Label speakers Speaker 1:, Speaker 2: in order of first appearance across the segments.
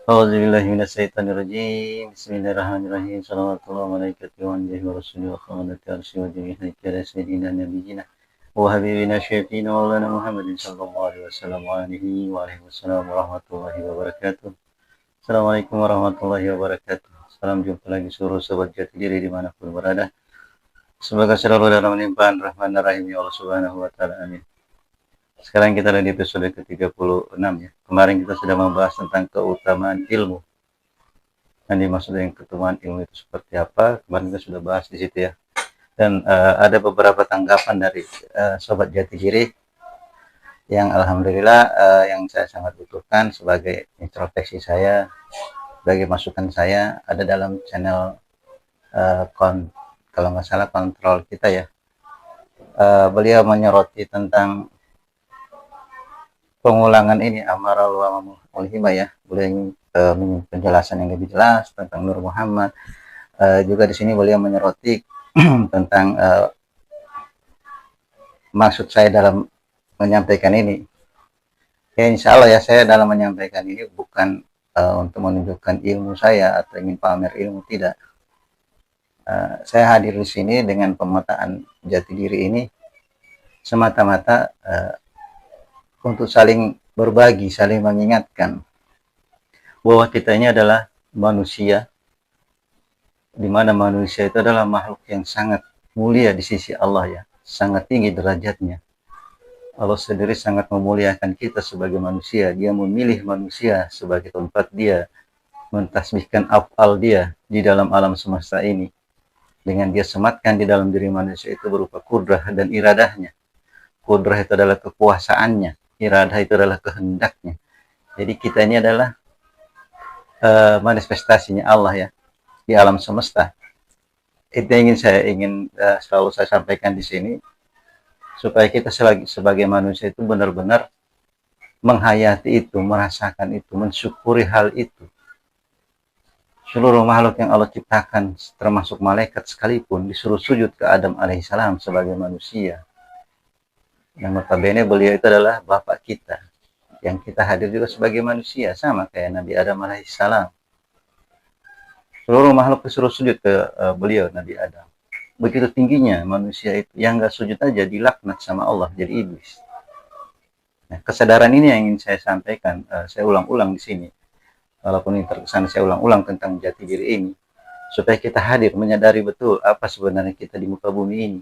Speaker 1: A'udzubillahi minasyaitonirrajim. Bismillahirrahmanirrahim. Shalawatullah malaikati wa anbiya'i wa rasuli wa khamanati arsy wa jami'i kira sayyidina nabiyyina wa habibina syafiina wa lana Muhammadin sallallahu alaihi wasallam wa alihi wa alihi wasallam warahmatullahi wabarakatuh. Assalamualaikum warahmatullahi wabarakatuh. Salam jumpa lagi seluruh sobat jati diri dimanapun berada. Semoga selalu dalam limpahan rahman dan rahim ya Allah subhanahu wa ta'ala. Amin. Sekarang kita ada di episode ke-36 ya. Kemarin kita sudah membahas tentang keutamaan ilmu. Yang dimaksud dengan keutamaan ilmu itu seperti apa? Kemarin kita sudah bahas di situ ya. Dan ada beberapa tanggapan dari sobat jati diri yang alhamdulillah yang saya sangat butuhkan sebagai introspeksi saya, sebagai masukan saya ada dalam channel kalau nggak salah kontrol kita ya. Beliau menyoroti tentang pengulangan ini amaral wa mulhimah ya, boleh penjelasan yang lebih jelas tentang Nur Muhammad. Juga di sini beliau menyoroti tentang maksud saya dalam menyampaikan ini. Ya insya Allah ya, saya dalam menyampaikan ini bukan untuk menunjukkan ilmu saya atau ingin pamer ilmu, tidak. Saya hadir di sini dengan pemetaan jati diri ini semata-mata untuk saling berbagi, saling mengingatkan bahwa kita ini adalah manusia, di mana manusia itu adalah makhluk yang sangat mulia di sisi Allah ya, sangat tinggi derajatnya. Allah sendiri sangat memuliakan kita sebagai manusia. Dia memilih manusia sebagai tempat dia mentasbihkan af'al dia di dalam alam semesta ini. Dengan dia sematkan di dalam diri manusia itu berupa kudrah dan iradahnya. Kudrah itu adalah kekuasaannya, iradah itu adalah kehendaknya. Jadi kita ini adalah manifestasinya Allah ya di alam semesta. Itu yang ingin selalu saya sampaikan di sini, supaya kita sebagai manusia itu benar-benar menghayati itu, merasakan itu, mensyukuri hal itu. Seluruh makhluk yang Allah ciptakan, termasuk malaikat sekalipun, disuruh sujud ke Adam alaihissalam sebagai manusia. Yang notabene beliau itu adalah bapak kita, yang kita hadir juga sebagai manusia, sama kayak Nabi Adam alaihissalam. Seluruh makhluk disuruh sujud ke beliau, Nabi Adam. Begitu tingginya manusia itu, yang gak sujud aja dilaknat sama Allah, jadi iblis. Nah, kesadaran ini yang ingin saya sampaikan, saya ulang-ulang di sini. Walaupun ini terkesan saya ulang-ulang tentang jati diri ini, supaya kita hadir, menyadari betul apa sebenarnya kita di muka bumi ini.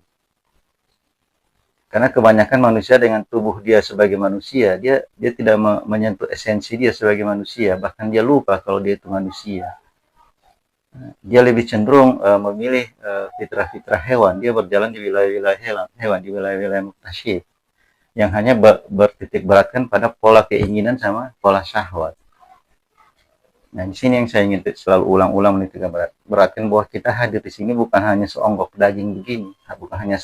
Speaker 1: Karena kebanyakan manusia dengan tubuh dia sebagai manusia, dia tidak menyentuh esensi dia sebagai manusia, bahkan dia lupa kalau dia itu manusia. Dia lebih cenderung memilih fitrah-fitrah hewan. Dia berjalan di wilayah-wilayah hewan, di wilayah-wilayah muktasyif, yang hanya bertitik beratkan pada pola keinginan sama pola syahwat. Nah, di sini yang saya ingin selalu ulang-ulang menitik beratkan bahwa kita hadir di sini bukan hanya seonggok daging begini, bukan hanya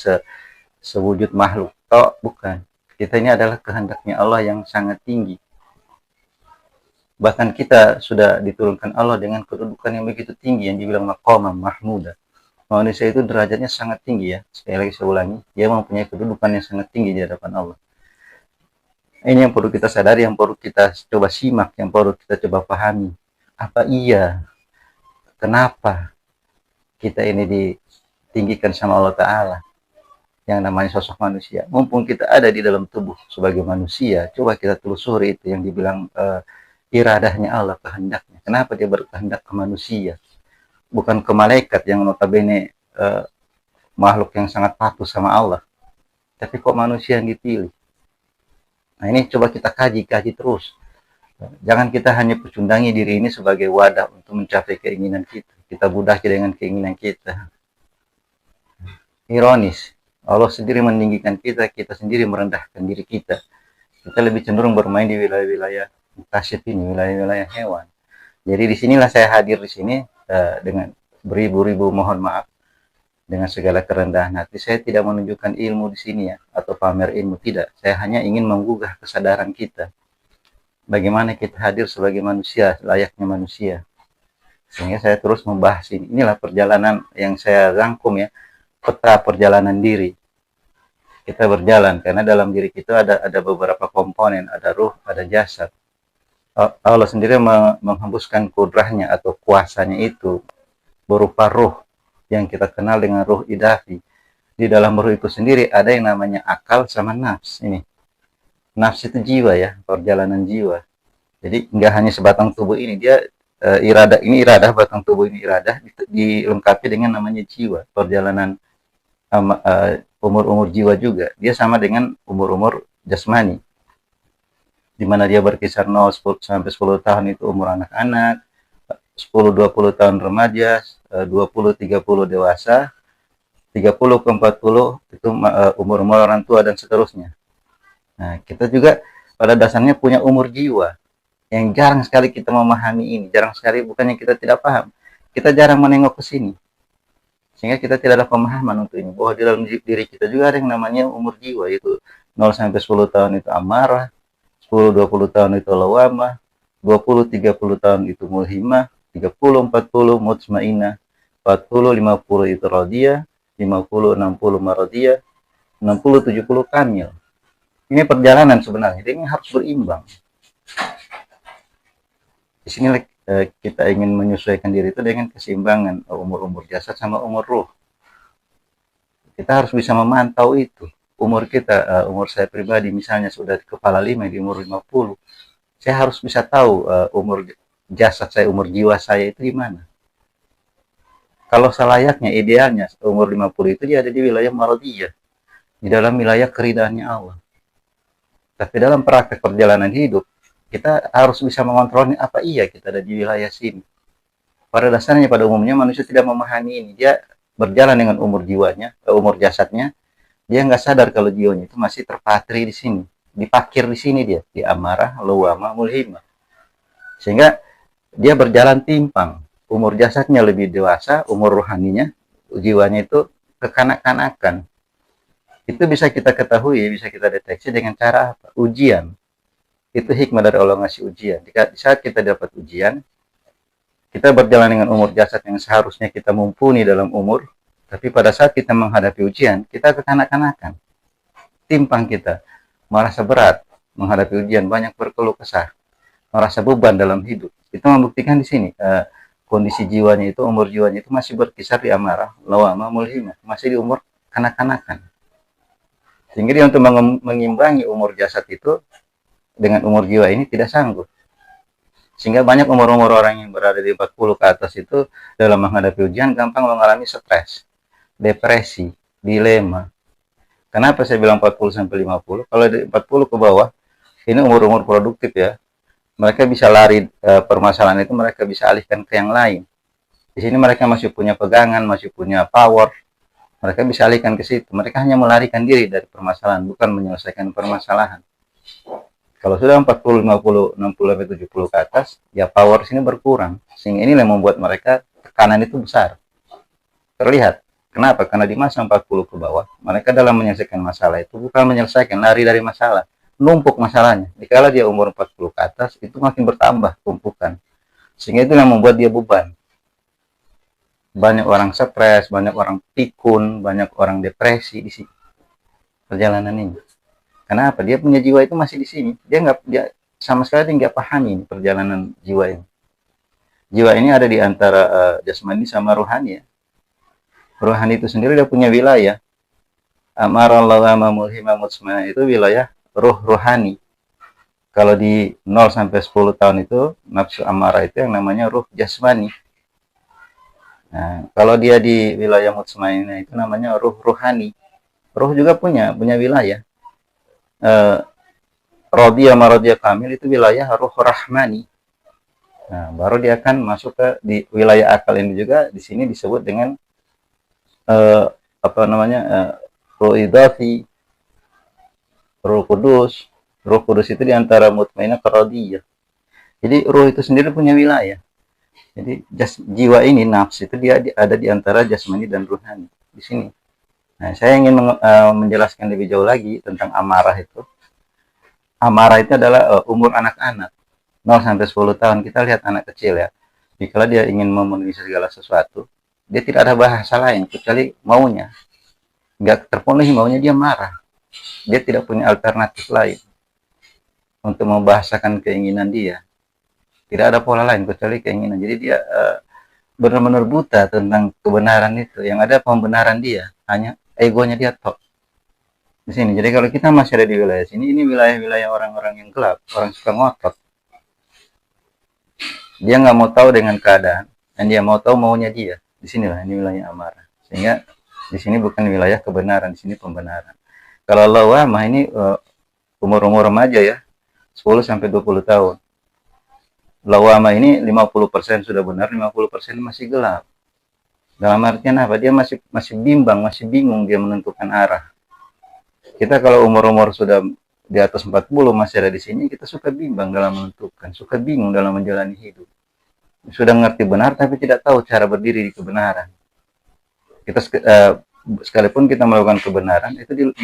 Speaker 1: sewujud makhluk, bukan. Kita ini adalah kehendaknya Allah yang sangat tinggi. Bahkan kita sudah diturunkan Allah dengan kedudukan yang begitu tinggi, yang dibilang maqamah mahmudah. Manusia itu derajatnya sangat tinggi ya. Sekali lagi saya ulangi, dia mempunyai kedudukan yang sangat tinggi di hadapan Allah. Ini yang perlu kita sadari, yang perlu kita coba simak, yang perlu kita coba pahami. Apa iya? Kenapa kita ini ditinggikan sama Allah Ta'ala? Yang namanya sosok manusia. Mumpung kita ada di dalam tubuh sebagai manusia, coba kita telusuri itu yang dibilang iradahnya Allah, kehendaknya. Kenapa dia berkehendak ke manusia? Bukan ke malaikat yang notabene makhluk yang sangat patuh sama Allah. Tapi kok manusia yang dipilih? Nah ini coba kita kaji terus. Jangan kita hanya pecundangi diri ini sebagai wadah untuk mencapai keinginan kita. Kita budaki dengan keinginan kita. Ironis, Allah sendiri meninggikan kita, kita sendiri merendahkan diri kita. Kita lebih cenderung bermain di wilayah-wilayah mutasyid ini, wilayah-wilayah hewan. Jadi disinilah saya hadir di sini dengan beribu-ribu mohon maaf, dengan segala kerendahan hati. Saya tidak menunjukkan ilmu di sini ya, atau pamer ilmu, tidak. Saya hanya ingin menggugah kesadaran kita. Bagaimana kita hadir sebagai manusia, layaknya manusia. Sehingga saya terus membahas ini. Inilah perjalanan yang saya rangkum ya, peta perjalanan diri. Kita berjalan, karena dalam diri kita ada beberapa komponen, ada ruh, ada jasad. Allah sendiri menghembuskan kudrahnya atau kuasanya itu berupa ruh yang kita kenal dengan ruh idafi. Di dalam ruh itu sendiri ada yang namanya akal sama nafs. Ini nafs itu jiwa ya, perjalanan jiwa. Jadi nggak hanya sebatang tubuh ini, dia iradah ini iradah, batang tubuh ini iradah, dilengkapi dengan namanya jiwa, perjalanan umur-umur jiwa juga. Dia sama dengan umur-umur jasmani, di mana dia berkisar 0 sampai 10 tahun itu umur anak-anak, 10-20 tahun remaja, 20-30 dewasa, 30 ke 40 itu umur-umur orang tua dan seterusnya. Nah, kita juga pada dasarnya punya umur jiwa yang jarang sekali kita memahami ini. Jarang sekali, bukannya kita tidak paham, kita jarang menengok ke sini. Sehingga kita tidak ada pemahaman untuk ini. Bahwa di dalam diri kita juga ada yang namanya umur jiwa, yaitu 0 sampai 10 tahun itu amarah, 10-20 tahun itu lawamah, 20-30 tahun itu mulhimah, 30-40 mutmainah, 40-50 itu radiyah, 50-60 maradiyah, 60-70 kamil. Ini perjalanan sebenarnya, ini harus berimbang. Di sini kita ingin menyesuaikan diri itu dengan keseimbangan umur-umur jasad sama umur ruh. Kita harus bisa memantau itu. Umur kita, umur saya pribadi misalnya sudah di kepala 5, di umur 50, saya harus bisa tahu umur jasad saya, umur jiwa saya itu di mana. Kalau selayaknya, idealnya umur 50 itu dia ada di wilayah maradiyah, di dalam wilayah keridaannya Allah. Tapi dalam praktek perjalanan hidup, kita harus bisa mengontrolnya, apa iya kita ada di wilayah sini. Pada dasarnya, pada umumnya manusia tidak memahami ini. Dia berjalan dengan umur jiwanya, umur jasadnya, dia nggak sadar kalau jiwanya itu masih terpatri di sini, dipakir di sini dia, di amarah, lawamah, mulhimah. Sehingga dia berjalan timpang. Umur jasadnya lebih dewasa, umur rohaninya, jiwanya itu kekanak-kanakan. Itu bisa kita ketahui, bisa kita deteksi dengan cara apa? Ujian. Itu hikmah dari Allah ngasih ujian. Di saat kita dapat ujian, kita berjalan dengan umur jasad yang seharusnya kita mumpuni dalam umur, tapi pada saat kita menghadapi ujian, kita kekanak-kanakan. Timpang kita, merasa berat menghadapi ujian, banyak berkeluh kesah, merasa beban dalam hidup. Itu membuktikan di sini kondisi jiwanya itu, umur jiwanya itu masih berkisar di amarah, lawamah, mulhimah, masih di umur kanak-kanakan. Sehingga dia untuk mengimbangi umur jasad itu dengan umur jiwa ini tidak sanggup. Sehingga banyak umur-umur orang yang berada di 40 ke atas itu dalam menghadapi ujian gampang mengalami stres, depresi, dilema. Kenapa saya bilang 40 sampai 50? Kalau di 40 ke bawah, ini umur-umur produktif ya. Mereka bisa lari permasalahan itu, mereka bisa alihkan ke yang lain. Di sini mereka masih punya pegangan, masih punya power. Mereka bisa alihkan ke situ. Mereka hanya melarikan diri dari permasalahan, bukan menyelesaikan permasalahan. Kalau sudah 40, 50, 60, 70 ke atas, ya power sini berkurang. Sehingga ini yang membuat mereka tekanan itu besar. Terlihat. Kenapa? Karena di masa 40 ke bawah, mereka dalam menyelesaikan masalah itu bukan menyelesaikan, lari dari masalah. Numpuk masalahnya. Dikala dia umur 40 ke atas, itu makin bertambah tumpukan. Sehingga itu yang membuat dia beban. Banyak orang stres, banyak orang pikun, banyak orang depresi di sini. Perjalanan ini. Kenapa? Dia punya jiwa itu masih di sini. Dia sama sekali nggak pahami perjalanan jiwa ini. Jiwa ini ada di antara jasmani sama rohani ya. Rohani itu sendiri dia punya wilayah. Amarah, lawamah, mulhimah, mutmainah itu wilayah ruh rohani. Kalau di 0 sampai 10 tahun itu nafsu amarah itu yang namanya ruh jasmani. Nah, kalau dia di wilayah mutmainah itu namanya ruh rohani. Ruh juga punya wilayah. Radiyah maradiyah kamil itu wilayah ruh rahmani. Nah, baru dia akan masuk ke di wilayah akal ini juga, di sini disebut dengan ruh idafi, ruh kudus. Ruh kudus itu diantara mutmainah ke radiyah. Jadi ruh itu sendiri punya wilayah. Jadi jiwa ini, nafs itu dia ada di antara jasmani dan ruhani di sini. Nah, saya ingin menjelaskan lebih jauh lagi tentang amarah itu. Amarah itu adalah umur anak-anak 0 sampai 10 tahun. Kita lihat anak kecil ya. Jika dia ingin memenuhi segala sesuatu, dia tidak ada bahasa lain kecuali maunya. Nggak terpenuhi maunya, dia marah. Dia tidak punya alternatif lain untuk membahasakan keinginan dia. Tidak ada pola lain kecuali keinginan. Jadi dia benar-benar buta tentang kebenaran itu. Yang ada pembenaran dia hanya egonya dia tok di sini. Jadi kalau kita masih ada di wilayah sini, ini wilayah-wilayah orang-orang yang gelap, orang suka ngotot. Dia nggak mau tahu dengan keadaan, dan dia mau tahu maunya dia. Di sinilah ini wilayah amarah. Sehingga di sini bukan wilayah kebenaran, di sini pembenaran. Kalau lawamah ini umur-umur remaja ya, 10 sampai 20 tahun. Lawamah ini 50% sudah benar, 50% masih gelap. Dalam artian apa? Dia masih bimbang, masih bingung dia menentukan arah. Kita kalau umur-umur sudah di atas 40 masih ada di sini, kita suka bimbang dalam menentukan, suka bingung dalam menjalani hidup. Sudah ngerti benar tapi tidak tahu cara berdiri di kebenaran. Kita sekalipun kita melakukan kebenaran itu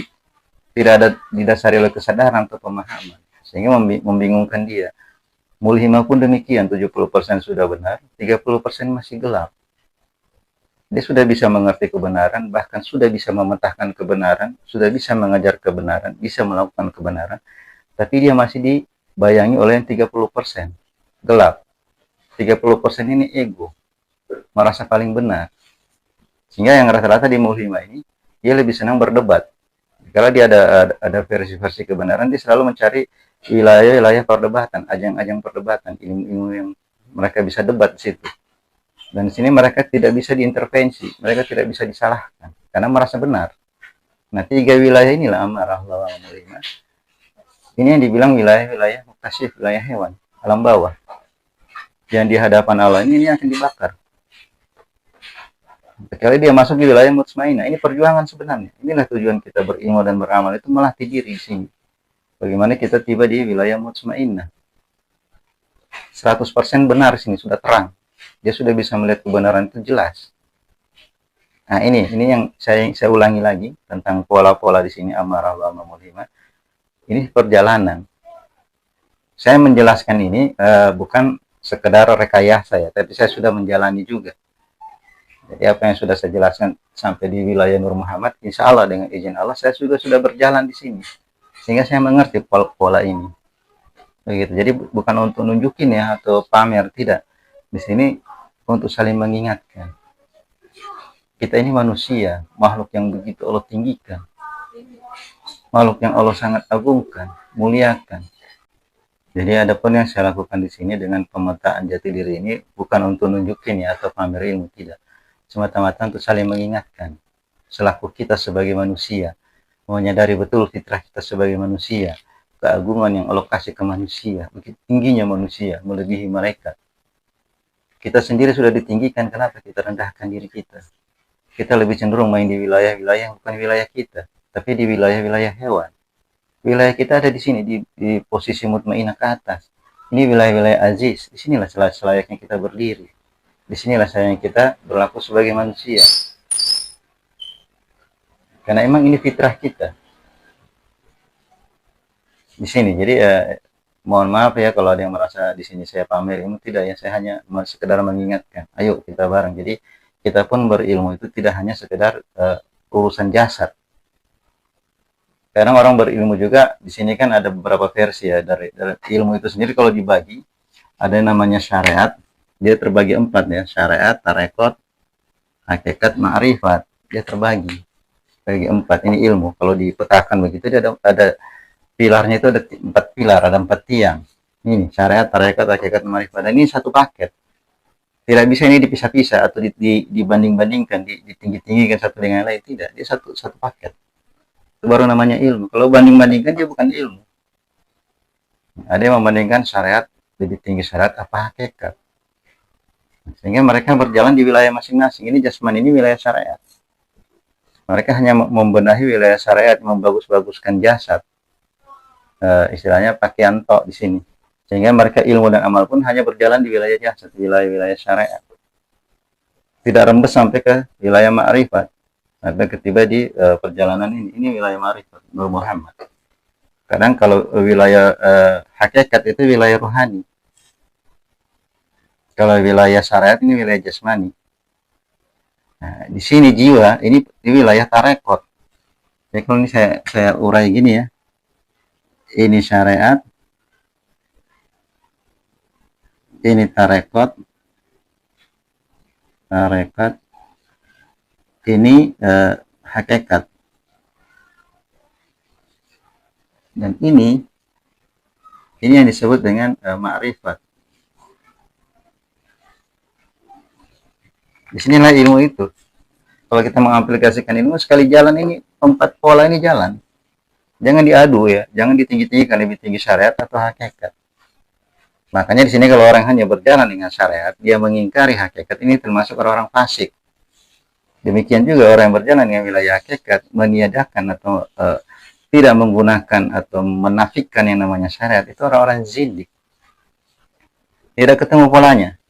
Speaker 1: tidak ada didasari oleh kesadaran atau pemahaman, sehingga membingungkan dia. Mulhimah pun demikian, 70% sudah benar, 30% masih gelap. Dia sudah bisa mengerti kebenaran, bahkan sudah bisa memetakan kebenaran, sudah bisa mengajar kebenaran, bisa melakukan kebenaran, tapi dia masih dibayangi oleh yang 30% gelap. 30% ini ego, merasa paling benar. Sehingga yang rata-rata di mulhimah ini, dia lebih senang berdebat. Kalau dia ada versi-versi kebenaran, dia selalu mencari wilayah-wilayah perdebatan, ajang-ajang perdebatan, ilmu-ilmu yang mereka bisa debat di situ. Dan di sini mereka tidak bisa diintervensi, mereka tidak bisa disalahkan, karena merasa benar. Nah, 3 wilayah inilah amarah, lawamah, mulhimah. Ini yang dibilang wilayah-wilayah muktasif, wilayah hewan, alam bawah. Yang di hadapan Allah ini akan dibakar. Kecuali dia masuk di wilayah mutmainah. Ini perjuangan sebenarnya. Inilah tujuan kita berilmu dan beramal, itu melatih diri di sini. Bagaimana kita tiba di wilayah mutmainah. 100% benar di sini, sudah terang. Dia sudah bisa melihat kebenaran itu jelas. Nah, ini yang saya ulangi lagi tentang pola-pola di sini, amarah, lawamah, mulhimah. Ini perjalanan. Saya menjelaskan ini bukan sekedar rekayasa ya, tapi saya sudah menjalani juga. Jadi apa yang sudah saya jelaskan sampai di wilayah Nur Muhammad, insya Allah dengan izin Allah saya sudah berjalan di sini, sehingga saya mengerti pola ini. Begitu. Jadi bukan untuk nunjukin ya atau pamer, tidak. Di sini untuk saling mengingatkan. Kita ini manusia, makhluk yang begitu Allah tinggikan, makhluk yang Allah sangat agungkan, muliakan. Jadi adapun yang saya lakukan di sini dengan pemetaan jati diri ini bukan untuk nunjukin ya atau pamer ilmu, tidak. Semata-mata untuk saling mengingatkan selaku kita sebagai manusia, menyadari betul fitrah kita sebagai manusia, keagungan yang Allah kasih ke manusia, begitu tingginya manusia melebihi mereka. Kita sendiri sudah ditinggikan, kenapa kita rendahkan diri kita? Kita lebih cenderung main di wilayah-wilayah yang bukan wilayah kita, tapi di wilayah-wilayah hewan. Wilayah kita ada di sini, di posisi mutmainah ke atas. Ini wilayah-wilayah aziz, disinilah selayaknya kita berdiri. Disinilah sayang kita berlaku sebagai manusia. Karena emang ini fitrah kita. Di sini. Jadi mohon maaf ya kalau ada yang merasa di sini saya pamer ilmu, tidak ya, saya hanya sekedar mengingatkan. Ayo kita bareng. Jadi kita pun berilmu itu tidak hanya sekedar urusan jasad. Kadang orang berilmu juga di sini kan ada beberapa versi ya dari ilmu itu sendiri. Kalau dibagi ada yang namanya syariat. Dia terbagi 4 ya, syariat, tarekat, hakikat, ma'rifat. Dia terbagi 4. Ini ilmu. Kalau dipetakan begitu dia ada pilarnya, itu ada 4 pilar, ada 4 tiang. Ini syariat, tarekat, hakikat, ma'rifat. Dan ini satu paket. Tidak bisa ini dipisah-pisah atau dibanding-bandingkan, ditinggi-tinggikan satu dengan lain, tidak. Dia satu paket. Itu baru namanya ilmu. Kalau banding-bandingkan dia bukan ilmu. Ada yang membandingkan syariat lebih tinggi syariat apa hakikat. Sehingga mereka berjalan di wilayah masing-masing. Ini jasmani, ini wilayah syariat. Mereka hanya membenahi wilayah syariat, membagus-baguskan jasad. Istilahnya pakaian tok di sini. Sehingga mereka ilmu dan amal pun hanya berjalan di wilayah jasad, wilayah-wilayah syariat. Tidak rembes sampai ke wilayah ma'rifat. Sampai ketiba di perjalanan ini wilayah ma'rifat, Nur Muhammad. Kadang kalau wilayah hakikat itu wilayah rohani. Kalau wilayah syariat ini wilayah jasmani. Nah, di sini jiwa ini di wilayah tarekot. Jadi kalau ini saya urai gini ya. Ini syariat, ini tarekat, ini hakikat, dan ini yang disebut dengan ma'rifat. Disinilah ilmu itu. Kalau kita mengaplikasikan ilmu, sekali jalan ini, 4 pola ini jalan. Jangan diadu ya, jangan ditinggi-tinggikan lebih tinggi syariat atau hakikat. Makanya di sini kalau orang hanya berjalan dengan syariat, dia mengingkari hakikat, ini termasuk orang-orang fasik. Demikian juga orang yang berjalan dengan wilayah hakikat, meniadakan atau tidak menggunakan atau menafikan yang namanya syariat, itu orang-orang zindik. Tidak ketemu polanya.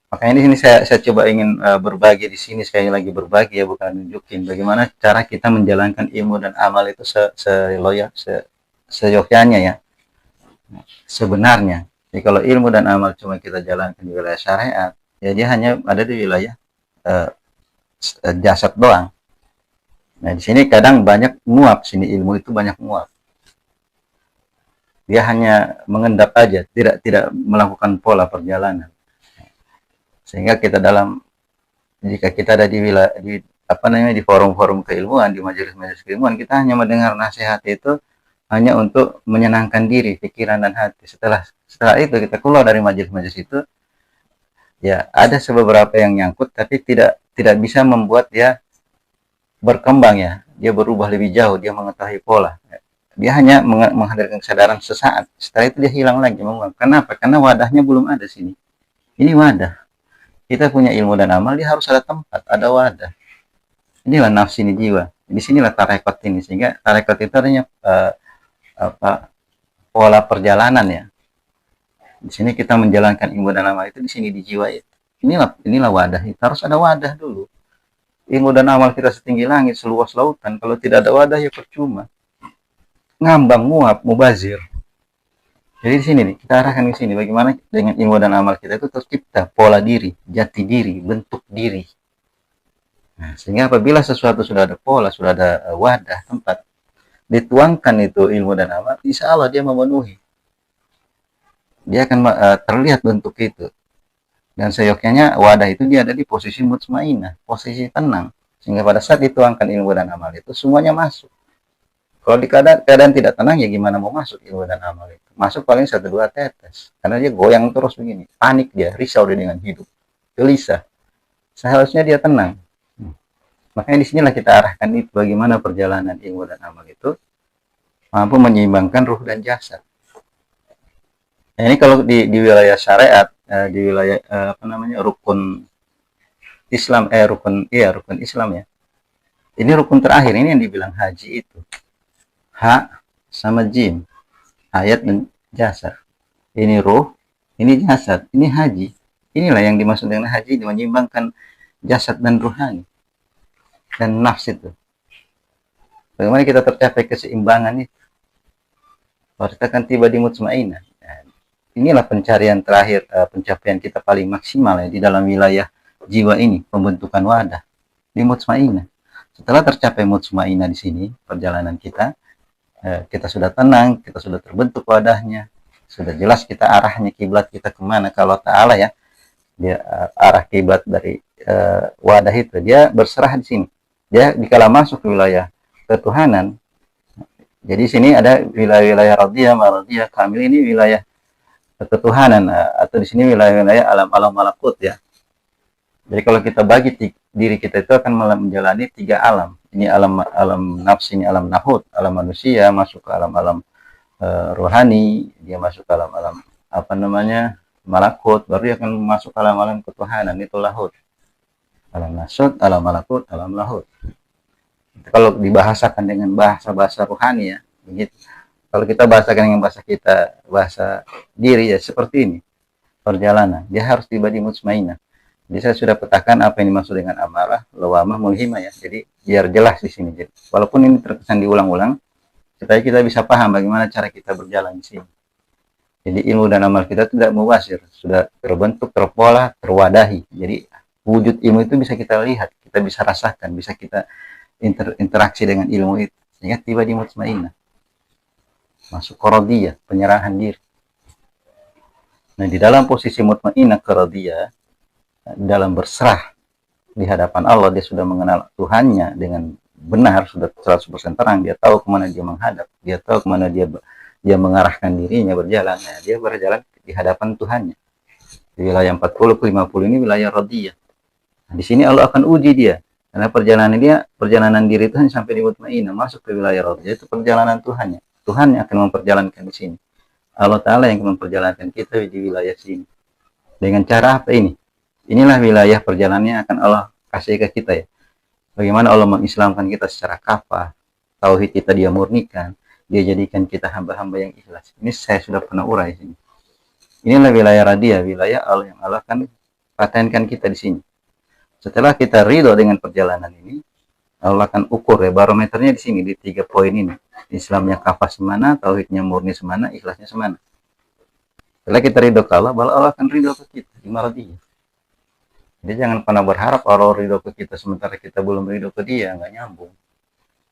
Speaker 1: Makanya di sini saya coba ingin berbagi di sini, sekali lagi berbagi ya, bukan nunjukin bagaimana cara kita menjalankan ilmu dan amal itu seyogyanya ya, sebenarnya. Jadi kalau ilmu dan amal cuma kita jalankan di wilayah syariat, ya dia hanya ada di wilayah jasad doang. Nah di sini kadang banyak nguap, sini ilmu itu banyak nguap. Dia hanya mengendap aja, tidak melakukan pola perjalanan. Sehingga kita jika kita ada di wilayah di forum-forum keilmuan, di majelis-majelis keilmuan, kita hanya mendengar nasihat itu hanya untuk menyenangkan diri, pikiran dan hati. Setelah itu kita keluar dari majelis-majelis itu, ya ada beberapa yang nyangkut, tapi tidak bisa membuat dia berkembang ya, dia berubah lebih jauh, dia mengetahui pola. Dia hanya menghadirkan kesadaran sesaat, setelah itu dia hilang lagi. Kenapa? Karena wadahnya belum ada sini. Ini wadah. Kita punya ilmu dan amal, dia harus ada tempat, ada wadah. Inilah nafsi ini jiwa. Di sinilah tarekat ini, sehingga tarekat itu artinya pola perjalanan ya. Di sini kita menjalankan ilmu dan amal itu di sini di jiwa itu. Inilah wadah. Itu harus ada wadah dulu. Ilmu dan amal kita setinggi langit, seluas lautan. Kalau tidak ada wadah ya percuma. Ngambang, muap, mubazir. Jadi di sini nih, kita arahkan ke sini bagaimana dengan ilmu dan amal kita itu tercipta pola diri, jati diri, bentuk diri. Nah, sehingga apabila sesuatu sudah ada pola, sudah ada wadah, tempat, dituangkan itu ilmu dan amal, insya Allah dia memenuhi. Dia akan terlihat bentuk itu. Dan seyogyanya wadah itu dia ada di posisi mutmainah, posisi tenang. Sehingga pada saat dituangkan ilmu dan amal itu, semuanya masuk. Kalau di keadaan tidak tenang, ya gimana mau masuk ilmu dan amal itu? Masuk paling 1-2 tetes. Karena dia goyang terus begini. Panik dia, risau dia dengan hidup. Gelisah. Seharusnya dia tenang. Makanya disinilah kita arahkan itu, bagaimana perjalanan ilmu dan amal itu mampu menyeimbangkan ruh dan jasad. Nah, ini kalau di wilayah syariat, di wilayah rukun Islam, rukun Islam ya. Ini rukun terakhir, ini yang dibilang haji itu. Ha sama jim, ayat dan jasad. Ini ruh, ini jasad, ini haji. Inilah yang dimaksud dengan haji, menyeimbangkan jasad dan ruhani dan nafs itu. Bagaimana kita tercapai keseimbangan itu? Kalau kita akan tiba di mutmainah. Inilah pencarian terakhir, pencapaian kita paling maksimal ya, di dalam wilayah jiwa ini, pembentukan wadah di mutmainah. Setelah tercapai mutmainah di sini, perjalanan kita sudah tenang, kita sudah terbentuk wadahnya, sudah jelas kita arahnya, kiblat kita kemana. Kalau Ta'ala ya, dia arah kiblat dari wadah itu, dia berserah di sini. Dia dikala masuk ke wilayah ketuhanan, jadi sini ada wilayah-wilayah radiyah, maradiyah, kamil, ini wilayah ketuhanan, atau di sini wilayah-wilayah alam-alam malakut ya. Jadi kalau kita bagi diri kita itu akan menjalani 3 alam. Ini alam nafs, ini alam nahut, alam manusia, masuk ke alam-alam rohani, dia masuk ke alam-alam malakut, baru dia akan masuk ke alam-alam ketuhanan, itu lahut. Alam nasut, alam malakut, alam lahut. Kalau dibahasakan dengan bahasa rohani ya, begitu. Kalau kita bahasakan dengan bahasa kita, bahasa diri ya, seperti ini perjalanan. Dia harus tiba di mutmainah. Jadi saya sudah petakan apa yang dimaksud dengan amarah, lawamah, mulhimah ya. Jadi biar jelas di sini. Jadi, walaupun ini terkesan diulang-ulang, supaya kita bisa paham bagaimana cara kita berjalan di sini. Jadi ilmu dan amal kita tidak mubasir, sudah terbentuk, terpola, terwadahi. Jadi wujud ilmu itu bisa kita lihat, kita bisa rasakan, bisa kita interaksi dengan ilmu itu. Sehingga tiba di mutmainah. Masuk qaradiyah, penyerahan diri. Nah, di dalam posisi mutmainnah radiyah, dalam berserah di hadapan Allah, dia sudah mengenal Tuhannya dengan benar, sudah 100% terang, dia tahu kemana dia menghadap, dia tahu kemana dia mengarahkan dirinya berjalan. Nah, dia berjalan di hadapan Tuhannya. Di wilayah 40 ke 50 ini wilayah radiyah. Nah, di sini Allah akan uji dia. Karena perjalanan diri itu hanya sampai di mutmainnah, masuk ke wilayah radiyah, itu perjalanan Tuhannya. Tuhan yang akan memperjalankan di sini. Allah Ta'ala yang akan memperjalankan kita di wilayah sini. Dengan cara apa ini? Inilah wilayah perjalanannya akan Allah kasih ke kita ya. Bagaimana Allah mengislamkan kita secara kafah, tauhid kita dia murnikan, dia jadikan kita hamba-hamba yang ikhlas. Ini saya sudah pernah urai sini. Inilah wilayah radiyah, wilayah Allah yang Allah akan patenkan kita di sini. Setelah kita ridho dengan perjalanan ini, Allah akan ukur ya, barometernya di sini, di 3 poin ini. Islamnya kafah semana, tauhidnya murni semana, ikhlasnya semana. Setelah kita ridho ke Allah, baru Allah akan ridho ke kita di radiyah. Jadi jangan pernah berharap Allah ridho ke kita sementara kita belum ridho ke dia, nggak nyambung.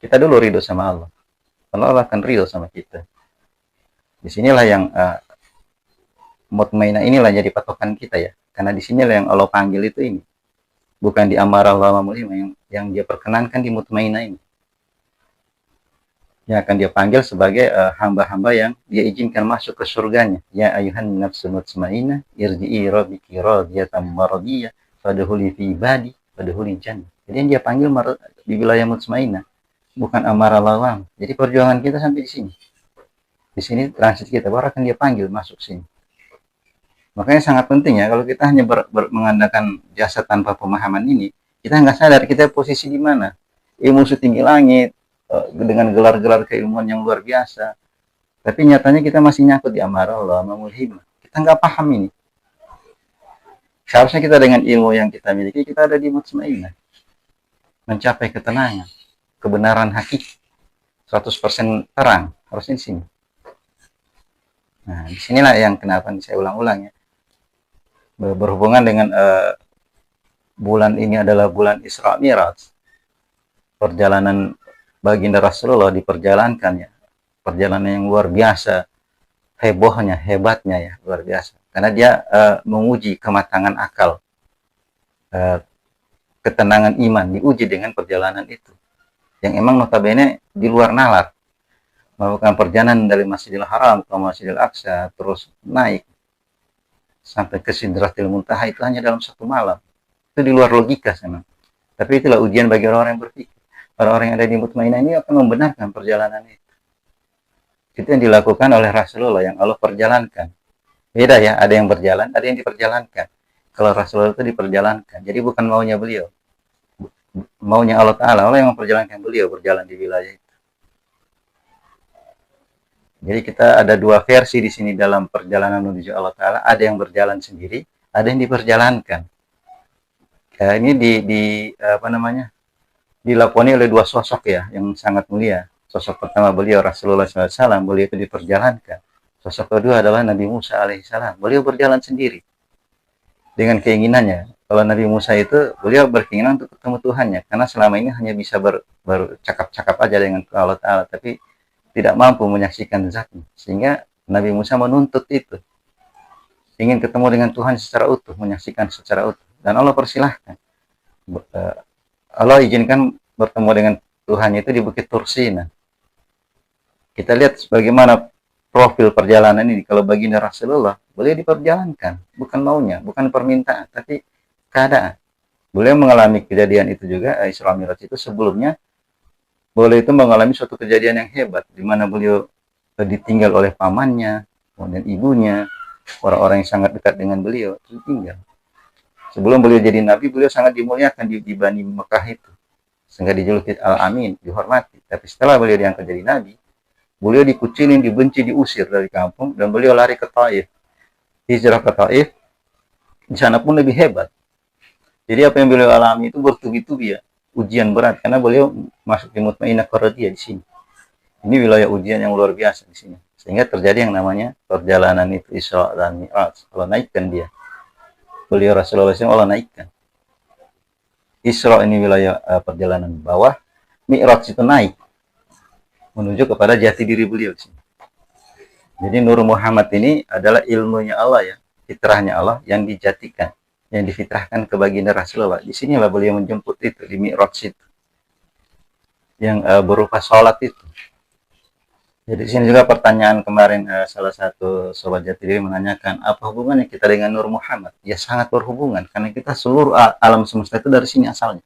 Speaker 1: Kita dulu ridho sama Allah, Allah akan ridho sama kita. Disinilah yang mutmainnah inilah jadi patokan kita ya, karena disinilah yang Allah panggil itu ini, bukan di amarah wa ma'mulima yang dia perkenankan di mutmainnah ini. Yang akan dia panggil sebagai hamba-hamba yang dia izinkan masuk ke surganya. Ya ayuhan nafsul mutmainnah irji'i rabbiki radiyatan maradiyah fadkhuli fi ibadi fadkhuli jannah. Jadi yang dia panggil di wilayah mutmainnah, bukan amarah lawam. Jadi perjuangan kita sampai di sini. Di sini transit kita, baru akan dia panggil masuk sini. Makanya sangat penting ya, kalau kita hanya mengandalkan jasa tanpa pemahaman ini, kita nggak sadar kita posisi di mana. Ilmu setinggi langit, dengan gelar-gelar keilmuan yang luar biasa, tapi nyatanya kita masih nyangkut di amarah Allah mamulhimah. Kita nggak paham ini. Seharusnya kita dengan ilmu yang kita miliki, kita ada di mutmainnah, mencapai ketenangan, kebenaran hakiki, 100% terang, harusnya di sini. Nah, disinilah yang kenapa saya ulang-ulang ya, berhubungan dengan bulan ini adalah bulan Isra Mi'raj, perjalanan baginda Rasulullah diperjalankan ya, perjalanan yang luar biasa, hebohnya, hebatnya ya, luar biasa. Karena dia menguji kematangan akal, ketenangan iman, diuji dengan perjalanan itu. Yang emang notabene di luar nalar. Melakukan perjalanan dari Masjidil Haram ke Masjidil Aqsa, terus naik sampai ke Sidratil Muntaha itu hanya dalam 1 malam. Itu di luar logika memang. Tapi itulah ujian bagi orang-orang yang berpikir. Orang-orang yang ada di mutmainnah ini akan membenarkan perjalanan itu. Itu yang dilakukan oleh Rasulullah yang Allah perjalankan. Beda ya, ada yang berjalan, ada yang diperjalankan. Kalau Rasulullah itu diperjalankan, jadi bukan maunya beliau. Maunya Allah Ta'ala, Allah yang memperjalankan beliau berjalan di wilayah itu. Jadi kita ada 2 versi di sini dalam perjalanan menuju Allah Ta'ala. Ada yang berjalan sendiri, ada yang diperjalankan. Ini dilakoni oleh 2 sosok ya, yang sangat mulia. Sosok pertama beliau Rasulullah SAW, beliau itu diperjalankan. Sosok kedua adalah Nabi Musa alaihissalam. Beliau berjalan sendiri dengan keinginannya. Kalau Nabi Musa itu beliau berkeinginan untuk ketemu Tuhannya, karena selama ini hanya bisa bercakap-cakap aja dengan Allah Ta'ala, tapi tidak mampu menyaksikan zatnya. Sehingga Nabi Musa menuntut itu, ingin ketemu dengan Tuhan secara utuh, menyaksikan secara utuh. Dan Allah persilahkan. Allah izinkan bertemu dengan Tuhan itu di Bukit Tursina. Kita lihat bagaimana profil perjalanan ini. Kalau baginda Rasulullah, beliau diperjalankan, bukan maunya, bukan permintaan, tapi keadaan. Beliau mengalami kejadian itu juga, Isra Mi'raj itu sebelumnya, beliau itu mengalami suatu kejadian yang hebat, di mana beliau ditinggal oleh pamannya, kemudian ibunya, orang-orang yang sangat dekat dengan beliau, ditinggal. Sebelum beliau jadi nabi, beliau sangat dimuliakan di Bani Mekah itu, sehingga dijuluki Al-Amin, dihormati. Tapi setelah beliau diangkat jadi nabi, beliau dikucilin, dibenci, diusir dari kampung, dan beliau lari ke Taif. Hijrah ke Taif, di sana pun lebih hebat. Jadi apa yang beliau alami itu bertubi-tubi ya, ujian berat, karena beliau masuk di mutmainnah radiyah di sini. Ini wilayah ujian yang luar biasa di sini. Sehingga terjadi yang namanya perjalanan itu Isra dan Mi'raj. Allah naikkan dia. Beliau Rasulullah SAW Allah naikkan. Isra ini wilayah perjalanan bawah, Mi'raj itu naik menuju kepada jati diri beliau. Jadi Nur Muhammad ini adalah ilmunya Allah ya. fitrahnya Allah yang dijatikan, yang difitrahkan ke baginda Rasulullah. Di sinilah beliau menjemput itu di Mi'raj itu, yang berupa sholat itu. Jadi di sini juga pertanyaan kemarin salah satu sobat jati diri menanyakan apa hubungannya kita dengan Nur Muhammad? Ya sangat berhubungan karena kita seluruh alam semesta itu dari sini asalnya.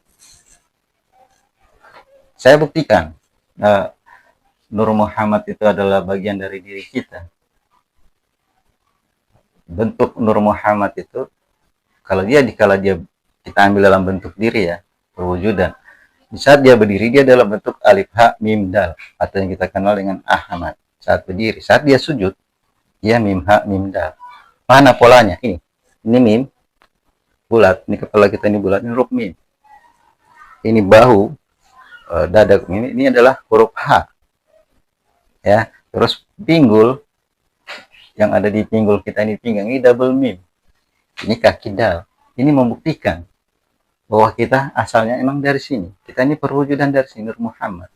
Speaker 1: Saya buktikan Nur Muhammad itu adalah bagian dari diri kita. Bentuk Nur Muhammad itu kalau dia kita ambil dalam bentuk diri ya, perwujudan. Di saat dia berdiri, dia dalam bentuk alif ha mim dal, atau yang kita kenal dengan Ahmad. Saat berdiri, saat dia sujud, dia mim ha mim dal. Mana polanya? Ini mim, bulat. Ini kepala kita ini bulat, ini huruf mim. Ini bahu, dada ini adalah huruf H. Ya, terus pinggul, yang ada di pinggul kita ini pinggang, ini double mim. Ini kaki dal. Ini membuktikan bahwa kita asalnya emang dari sini. Kita ini perwujudan dari sini, Nur Muhammad.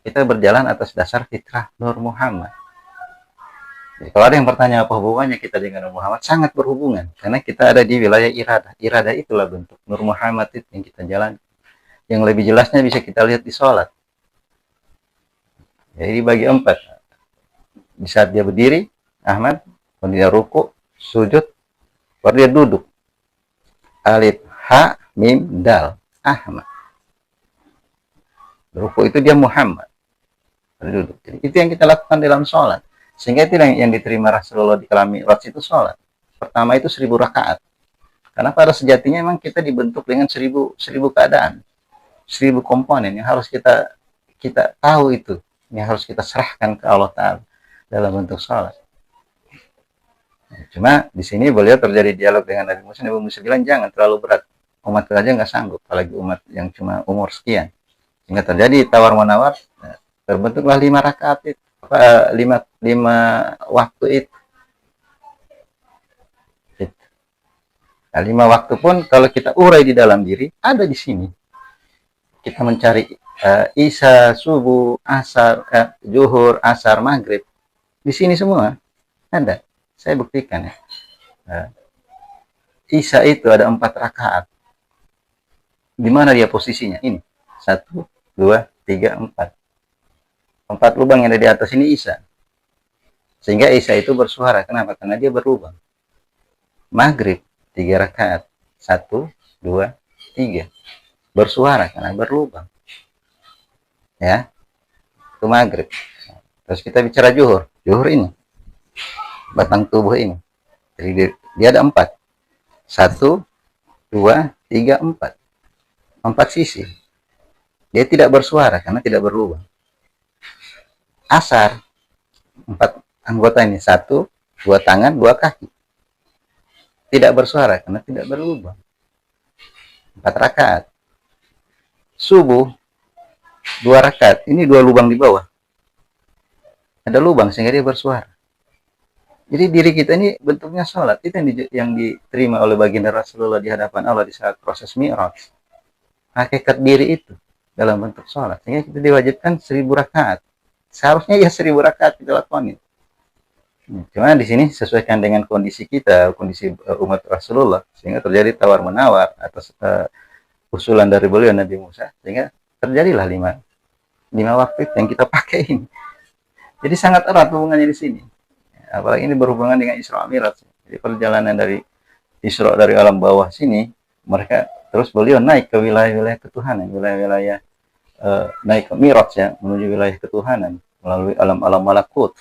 Speaker 1: Kita berjalan atas dasar fitrah Nur Muhammad. Jadi, kalau ada yang bertanya apa hubungannya kita dengan Nur Muhammad, sangat berhubungan. Karena kita ada di wilayah iradah. Iradah itulah bentuk Nur Muhammad itu yang kita jalan. Yang lebih jelasnya bisa kita lihat di sholat. Jadi bagi 4. Di saat dia berdiri, Ahmad, kemudian dia ruku, sujud, baru dia duduk. Alif, ha, mim, dal, Ahmad. Ruku itu dia Muhammad. Duduk. Jadi, itu yang kita lakukan dalam sholat. Sehingga itu yang diterima Rasulullah di kalam Mi'raj itu sholat. Pertama itu 1000 rakaat. Karena pada sejatinya memang kita dibentuk dengan 1000 keadaan. 1000 komponen yang harus kita tahu itu. Yang harus kita serahkan ke Allah Ta'ala dalam bentuk sholat. Cuma di sini beliau terjadi dialog dengan Nabi Musa. Nabi Musa bilang jangan terlalu berat. Umat aja nggak sanggup, apalagi umat yang cuma umur sekian. Sehingga terjadi tawar-menawar, terbentuklah 5 rakaat itu, 5 waktu itu. Nah, 5 waktu pun kalau kita urai di dalam diri, ada di sini. Kita mencari Isya, subuh, asar, zuhur, asar, maghrib. Di sini semua ada. Saya buktikan ya. Isya itu ada 4 rakaat. Di mana dia posisinya? Ini. 1, 2, 3, 4. 4 lubang yang ada di atas ini Isya. Sehingga Isya itu bersuara. Kenapa? Karena dia berlubang. Maghrib 3 rakaat. 1, 2, 3. Bersuara karena berlubang. Ya. Itu maghrib. Terus kita bicara zuhur. Zuhur ini. Batang tubuh ini. Jadi dia ada 4. 1, 2, 3, 4. 4 sisi. Dia tidak bersuara karena tidak berlubang. Asar 4 anggota ini. 1, 2 tangan, 2 kaki. Tidak bersuara karena tidak berlubang. 4 rakaat. Subuh 2 rakaat. Ini 2 lubang di bawah. Ada lubang sehingga dia bersuara. Jadi diri kita ini bentuknya sholat. Itu yang diterima oleh baginda Rasulullah di hadapan Allah di saat proses Mi'raj. Hakikat diri itu dalam bentuk sholat. Sehingga kita diwajibkan 1000 rakaat. Seharusnya ya 1000 rakaat kita lakukan. Cuma di sini sesuaikan dengan kondisi kita, kondisi umat Rasulullah. Sehingga terjadi tawar-menawar atas usulan dari beliau Nabi Musa. Sehingga terjadilah 5 waktu yang kita pakai ini. Jadi sangat erat hubungannya di sini. Apalagi ini berhubungan dengan Isra Mi'raj. Jadi perjalanan dari Isra dari alam bawah sini, mereka terus beliau naik ke wilayah-wilayah ketuhanan, wilayah-wilayah naik ke Mi'raj ya, menuju wilayah ketuhanan melalui alam-alam malakut,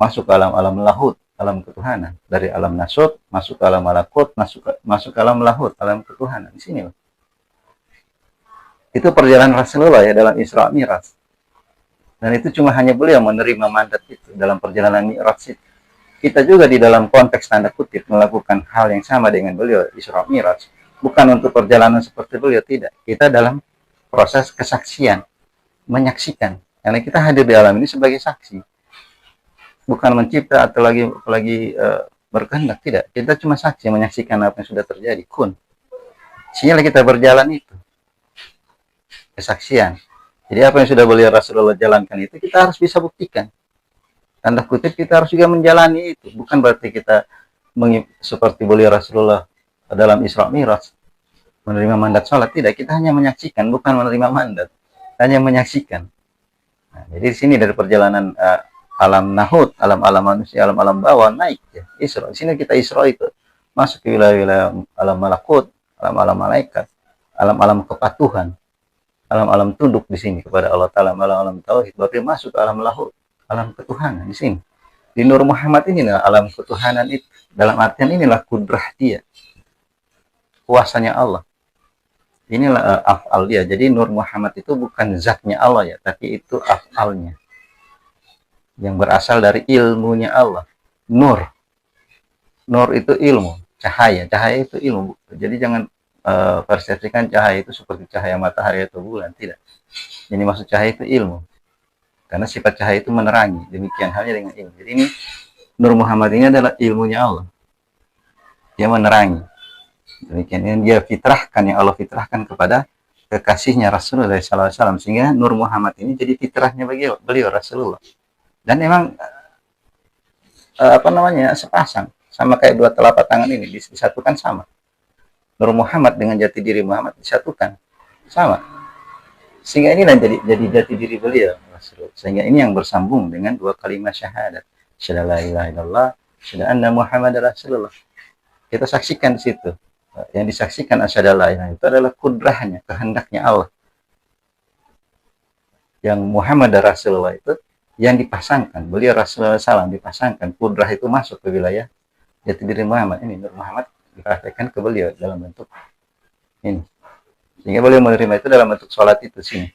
Speaker 1: masuk ke alam-alam lahut, alam ketuhanan. Dari alam nasut masuk ke alam malakut, masuk ke alam lahut, alam ketuhanan. Di sini loh. Itu perjalanan Rasulullah ya dalam Isra Mi'raj. Dan itu cuma hanya beliau menerima mandat itu dalam perjalanan Mi'raj itu. Kita juga di dalam konteks tanda kutip melakukan hal yang sama dengan beliau Isra Mi'raj. Bukan untuk perjalanan seperti beliau, tidak. Kita dalam proses kesaksian, menyaksikan. Karena kita hadir di alam ini sebagai saksi. Bukan mencipta atau lagi berkehendak, tidak. Kita cuma saksi menyaksikan apa yang sudah terjadi. Kun. Sehingga kita berjalan itu. Kesaksian. Jadi apa yang sudah beliau Rasulullah jalankan itu kita harus bisa buktikan. Tanda kutip kita harus juga menjalani itu. Bukan berarti kita seperti beliau Rasulullah dalam Isra Mi'raj menerima mandat sholat. Tidak, kita hanya menyaksikan, bukan menerima mandat, hanya menyaksikan. Nah, jadi di sini dari perjalanan alam nahut, alam-alam manusia, alam-alam bawah naik ya, Isra. Di sini kita Isra itu masuk ke wilayah-wilayah alam malakut, alam-alam malaikat, alam-alam kepatuhan, alam-alam tunduk di sini kepada Allah Ta'ala, alam-alam tauhid. Berarti masuk ke alam lahut, alam ketuhanan di sini. Di Nur Muhammad inilah alam ketuhanan itu. Dalam artian inilah kudrah dia, kuasanya Allah. Inilah af'al dia. Jadi Nur Muhammad itu bukan zatnya Allah ya, tapi itu af'alnya yang berasal dari ilmunya Allah. Nur itu ilmu, cahaya itu ilmu. Jadi jangan persepsikan cahaya itu seperti cahaya matahari atau bulan, tidak. Jadi maksud cahaya itu ilmu, karena sifat cahaya itu menerangi. Demikian halnya dengan ilmu. Jadi ini Nur Muhammad ini adalah ilmunya Allah, dia menerangi. Demikian yang dia fitrahkan, yang Allah fitrahkan kepada kekasihnya Rasulullah SAW, sehingga Nur Muhammad ini jadi fitrahnya beliau Rasulullah. Dan memang sepasang, sama kayak dua telapak tangan ini disatukan sama. Nur Muhammad dengan jati diri Muhammad disatukan sama, sehingga inilah jadi jati diri beliau Rasulullah. Sehingga ini yang bersambung dengan dua kalimat syahadat, asyhadu la ilaha illallah, asyhadu anna Muhammadar Rasulullah. Kita saksikan di situ. Yang disaksikan asyhadu la ilaha itu adalah kudrahnya, kehendaknya Allah. Yang Muhammad Rasulullah itu yang dipasangkan, beliau Rasulullah SAW dipasangkan, kudrah itu masuk ke wilayah jati diri Muhammad. Ini Nur Muhammad dipraktekkan ke beliau dalam bentuk ini, sehingga beliau menerima itu dalam bentuk sholat itu sini.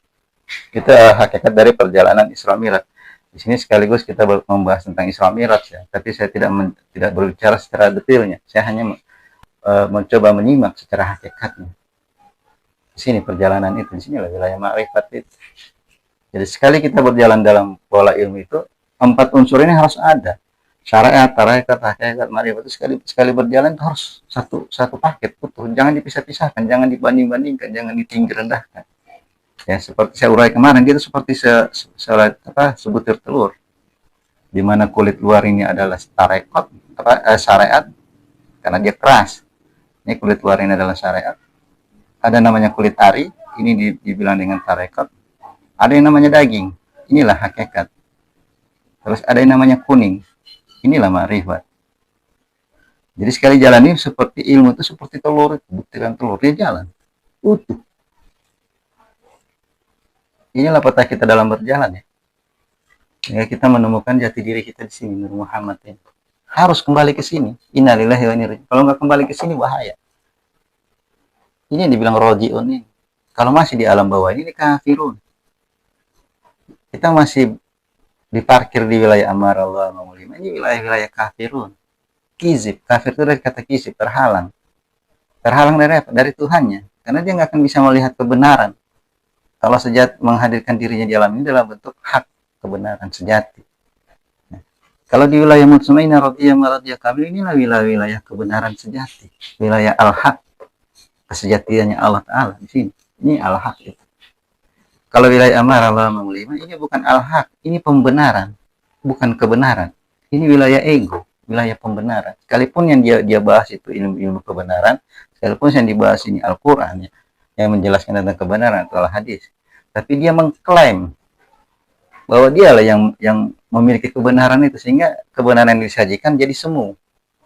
Speaker 1: Kita hakikat dari perjalanan Isra Mi'raj. Di sini sekaligus kita membahas tentang Isra Mi'raj ya, tapi saya tidak berbicara secara detailnya. Saya hanya mencoba menyimak secara hakikatnya. Di sini perjalanan itu, di sini wilayah ma'rifat itu. Jadi sekali kita berjalan dalam pola ilmu itu, 4 unsur ini harus ada. Syariat, tarekat, hakikat, ma'rifat itu sekali berjalan itu harus satu paket utuh. Jangan dipisah-pisahkan, jangan dibanding-bandingkan, jangan ditinggi rendahkan. Ya, seperti saya urai kemarin, itu seperti sebutir telur, di mana kulit luar ini adalah syariat, karena dia keras. Ini kulit luar ini adalah syariat. Ada namanya kulit ari, ini dibilang dengan tarekat. Ada yang namanya daging, inilah hakikat. Terus ada yang namanya kuning, inilah ma'rifat. Jadi sekali jalan ini seperti ilmu itu seperti telur, butiran telur, dia jalan utuh. Inilah peta kita dalam berjalan ya. Ya, kita menemukan jati diri kita di sini, Nur Muhammad ini. Harus kembali ke sini. Innalillahi wa inna ilaihi raji'un. Kalau nggak kembali ke sini bahaya. Ini yang dibilang roji'un ini. Kalau masih di alam bawah ini kafirun. Kita masih diparkir di wilayah amar Allah ma'ulima. Ini wilayah-wilayah kafirun. Kizib. Kafir itu dari kata kizib, terhalang. Terhalang dari apa? Dari Tuhannya. Karena dia nggak akan bisa melihat kebenaran. Kalau sejati menghadirkan dirinya di alam ini dalam bentuk hak, kebenaran sejati. Nah, kalau di wilayah mutmainnah radhiyah maradhiyah kamil, inilah wilayah kebenaran sejati, wilayah al-haq, kesejatiannya Allah Ta'ala di sini. Ini al-haq itu. Kalau wilayah amar Allah ma'ulima, ini bukan al-haq, ini pembenaran, bukan kebenaran. Ini wilayah ego, wilayah pembenaran. Sekalipun yang dia bahas itu ilmu kebenaran, sekalipun yang dibahas ini Al-Quran ya, yang menjelaskan tentang kebenaran atau hadis, tapi dia mengklaim bahwa dialah yang memiliki kebenaran itu, sehingga kebenaran yang disajikan jadi semu,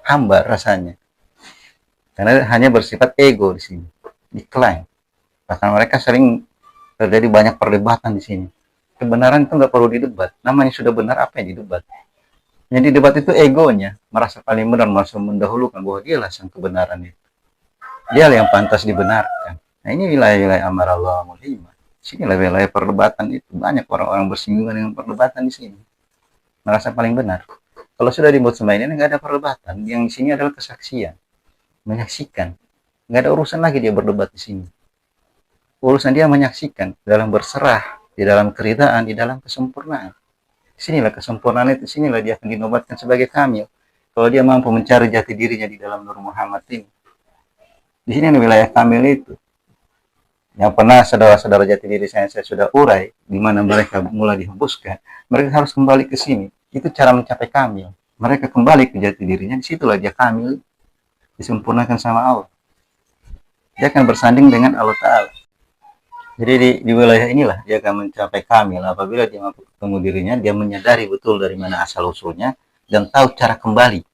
Speaker 1: hambar rasanya, karena hanya bersifat ego di sini, diklaim. Bahkan mereka sering terjadi banyak perdebatan di sini. Kebenaran itu nggak perlu didebat, namanya sudah benar, apa yang didebat? Yang didebat itu egonya, merasa paling benar, merasa mendahulukan bahwa dialah sang kebenaran itu, dialah yang pantas dibenarkan. Nah, ini wilayah-wilayah amar Allah ma'ulima. Sini wilayah perdebatan itu. Banyak orang-orang bersinggungan dengan perdebatan di sini. Merasa paling benar. Kalau sudah di mutmainnah ini nggak ada perdebatan. Yang di sini adalah kesaksian. Menyaksikan. Nggak ada urusan lagi dia berdebat di sini. Urusan dia menyaksikan. Dalam berserah. Di dalam keridaan. Di dalam kesempurnaan. Sinilah kesempurnaan itu. Sinilah dia akan dinobatkan sebagai kamil. Kalau dia mampu mencari jati dirinya di dalam Nur Muhammad ini. Di sini wilayah kamil itu. Yang pernah saudara-saudara jati diri saya sudah urai, di mana mereka mulai dihembuskan, mereka harus kembali ke sini. Itu cara mencapai kamil. mereka kembali ke jati dirinya, disitulah dia kamil, disempurnakan sama Allah. Dia akan bersanding dengan Allah Ta'ala. Jadi di wilayah inilah dia akan mencapai kamil apabila dia mampu ketemu dirinya, dia menyadari betul dari mana asal usulnya dan tahu cara kembali.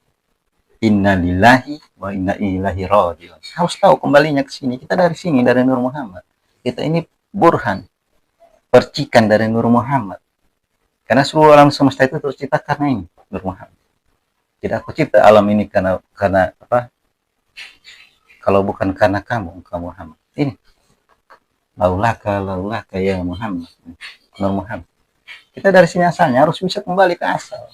Speaker 1: Inna lillahi wa inna ilaihi raji'un. Harus tahu kembalinya ke sini. Kita dari sini, dari Nur Muhammad. Kita ini burhan, percikan dari Nur Muhammad. Karena seluruh alam semesta itu tercipta karena ini, Nur Muhammad. Tidak aku cipta alam ini karena apa? Kalau bukan karena kamu Muhammad. Ini laulaka ya Muhammad, Nur Muhammad. Kita dari sini asalnya harus bisa kembali ke asal.